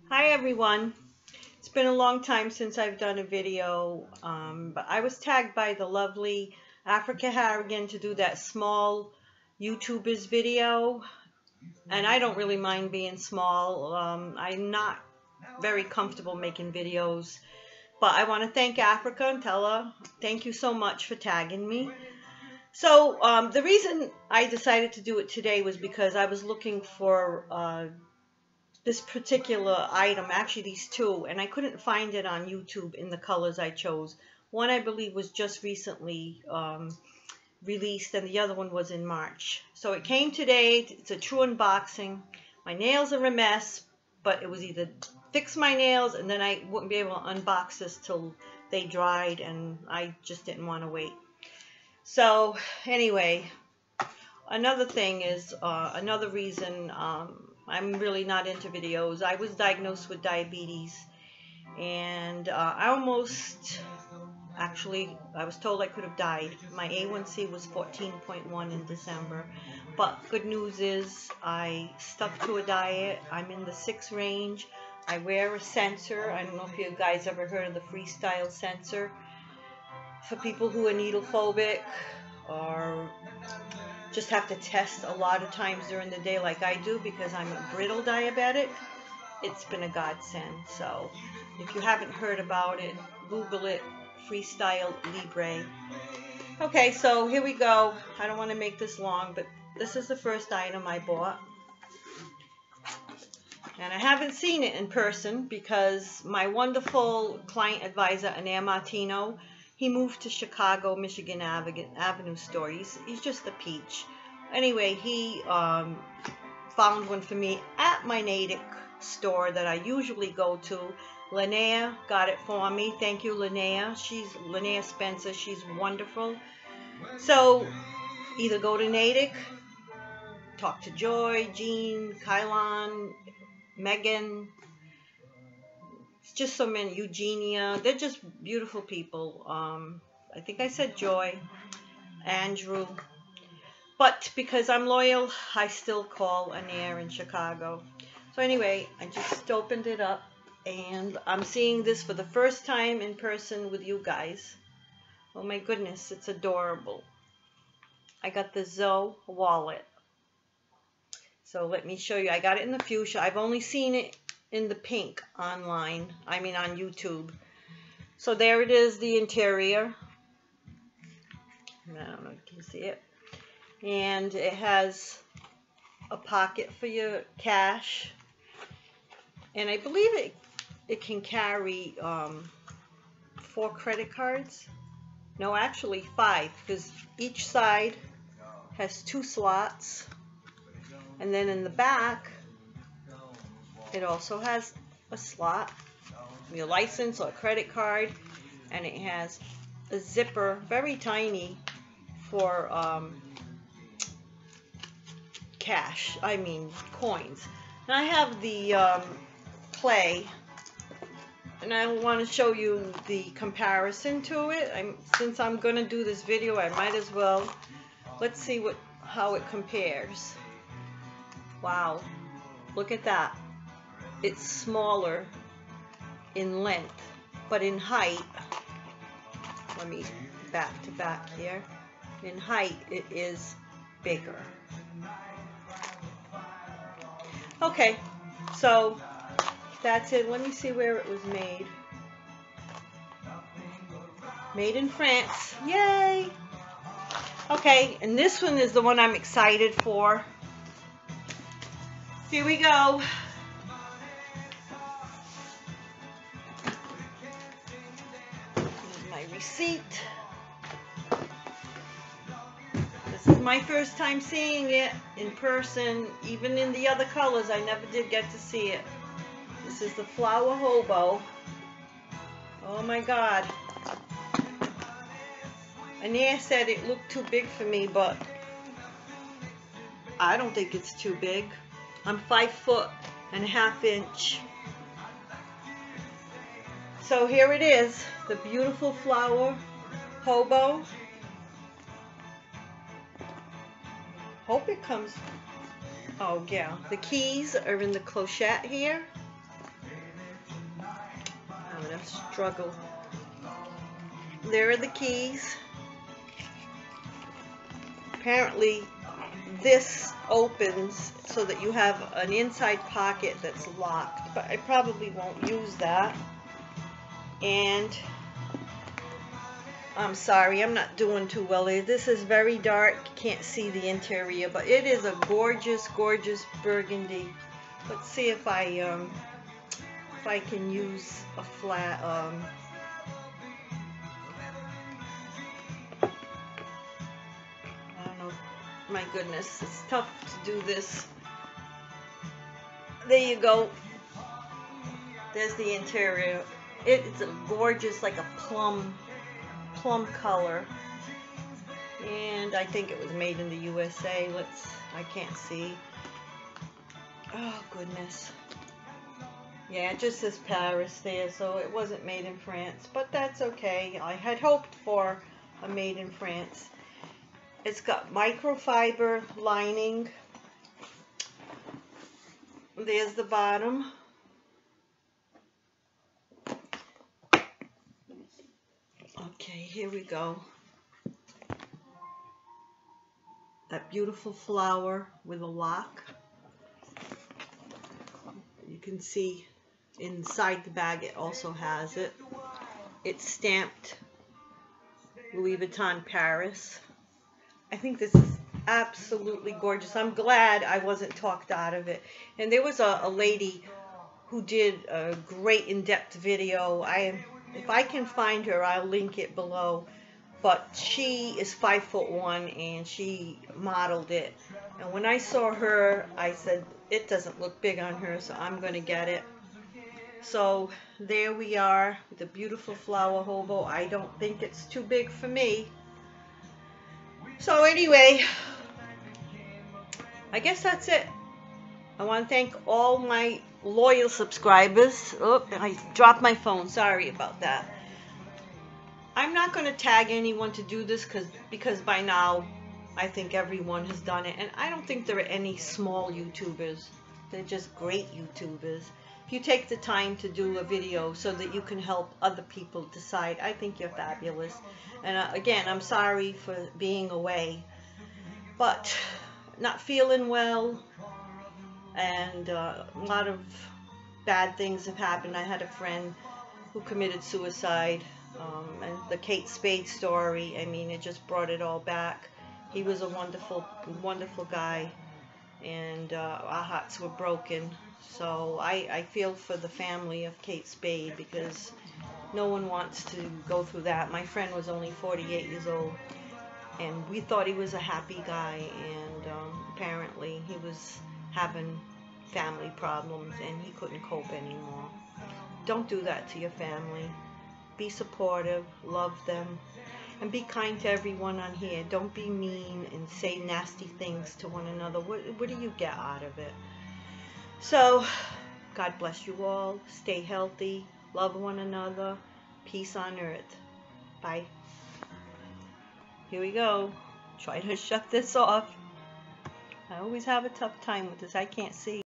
Hi everyone. It's been a long time since I've done a video, but I was tagged by the lovely Africah Harrigan to do that small YouTubers video, and I don't really mind being small. I'm not very comfortable making videos, but I want to thank Africah and tell her thank you so much for tagging me. So the reason I decided to do it today was because I was looking for this particular item, actually these two, and I couldn't find it on YouTube in the colors I chose. One I believe was just recently released, and the other one was in March. So it came today. It's a true unboxing. My nails are a mess, but it was either fix my nails and then I wouldn't be able to unbox this till they dried, and I just didn't want to wait. So anyway, another thing is, another reason I'm really not into videos. I was diagnosed with diabetes, and I was told I could have died. My A1C was 14.1 in December, but good news is I stuck to a diet. I'm in the 6 range. I wear a sensor. I don't know if you guys ever heard of the freestyle sensor for people who are needle phobic or just have to test a lot of times during the day like I do because I'm a brittle diabetic. It's been a godsend. So if you haven't heard about it, Google it, Freestyle Libre. Okay, so here we go. I don't want to make this long, but this is the first item I bought. And I haven't seen it in person because my wonderful client advisor, Anaya Martino, he moved to Chicago, Michigan Avenue store. He's just a peach. Anyway, he found one for me at my Natick store that I usually go to. Linnea got it for me. Thank you, Linnea. She's Linnea Spencer. She's wonderful. So either go to Natick, talk to Joy, Jean, Kylon, Megan. Just so many, Eugenia. They're just beautiful people. I think I said Joy, Andrew, but because I'm loyal, I still call Anaya in Chicago. So anyway, I just opened it up, and I'm seeing this for the first time in person with you guys. Oh my goodness, it's adorable. I got the Zoe wallet. So let me show you. I got it in the fuchsia. I've only seen it in the pink online, I mean on YouTube. So there it is, the interior. I don't know if you can see it. And it has a pocket for your cash. And I believe it can carry 4 credit cards. No, actually 5, because each side has 2 slots. And then in the back, it also has a slot, your license or credit card, and it has a zipper, very tiny, for cash, I mean coins. And I have the clay, and I want to show you the comparison to it. Since I'm going to do this video, I might as well. Let's see how it compares. Wow, look at that. It's smaller in length, but in height, let me back to back here. In height, it is bigger. Okay, so that's it. Let me see where it was made. Made in France. Yay! Okay, and this one is the one I'm excited for. Here we go. Here's my receipt. This is my first time seeing it in person. Even in the other colors, I never did get to see it. This is the Flower Hobo. Oh my God. Anaya said it looked too big for me, but I don't think it's too big. I'm 5'1.5". So here it is, the beautiful Flower Hobo. Hope it comes. Oh yeah, the keys are in the clochette here. I'm gonna struggle. There are the keys. Apparently this opens so that you have an inside pocket that's locked, but I probably won't use that. And I'm sorry, I'm not doing too well here. This is very dark, can't see the interior, but it is a gorgeous, gorgeous burgundy. Let's see if I can use a flat, I don't know, my goodness, it's tough to do this. There you go. There's the interior. It's a gorgeous, like a plum color, and I think it was made in the USA. I can't see. Oh goodness. Yeah, it just says Paris there, so it wasn't made in France, but that's okay. I had hoped for a made in France. It's got microfiber lining. There's the bottom. Okay, here we go. That beautiful flower with a lock. You can see inside the bag it also has it. It's stamped Louis Vuitton Paris. I think this is absolutely gorgeous. I'm glad I wasn't talked out of it. And there was a lady who did a great in-depth video. If I can find her, I'll link it below. But she is 5'1" and she modeled it. And when I saw her, I said, it doesn't look big on her, so I'm going to get it. So there we are, the beautiful flower hobo. I don't think it's too big for me. So anyway, I guess that's it. I want to thank all my loyal subscribers. Oh, I dropped my phone. Sorry about that. I'm not going to tag anyone to do this because by now I think everyone has done it. And I don't think there are any small YouTubers. They're just great YouTubers. If you take the time to do a video so that you can help other people decide, I think you're fabulous. And again, I'm sorry for being away, but not feeling well, and a lot of bad things have happened. I had a friend who committed suicide, and the Kate Spade story, I mean, it just brought it all back. He was a wonderful, wonderful guy, and our hearts were broken. So I feel for the family of Kate Spade, because no one wants to go through that. My friend was only 48 years old, and we thought he was a happy guy, and apparently he was having family problems and he couldn't cope anymore. Don't do that to your family. Be supportive, love them, and be kind to everyone on here. Don't be mean and say nasty things to one another. What do you get out of it? So, God bless you all. Stay healthy. Love one another. Peace on earth. Bye. Here we go. Try to shut this off. I always have a tough time with this. I can't see.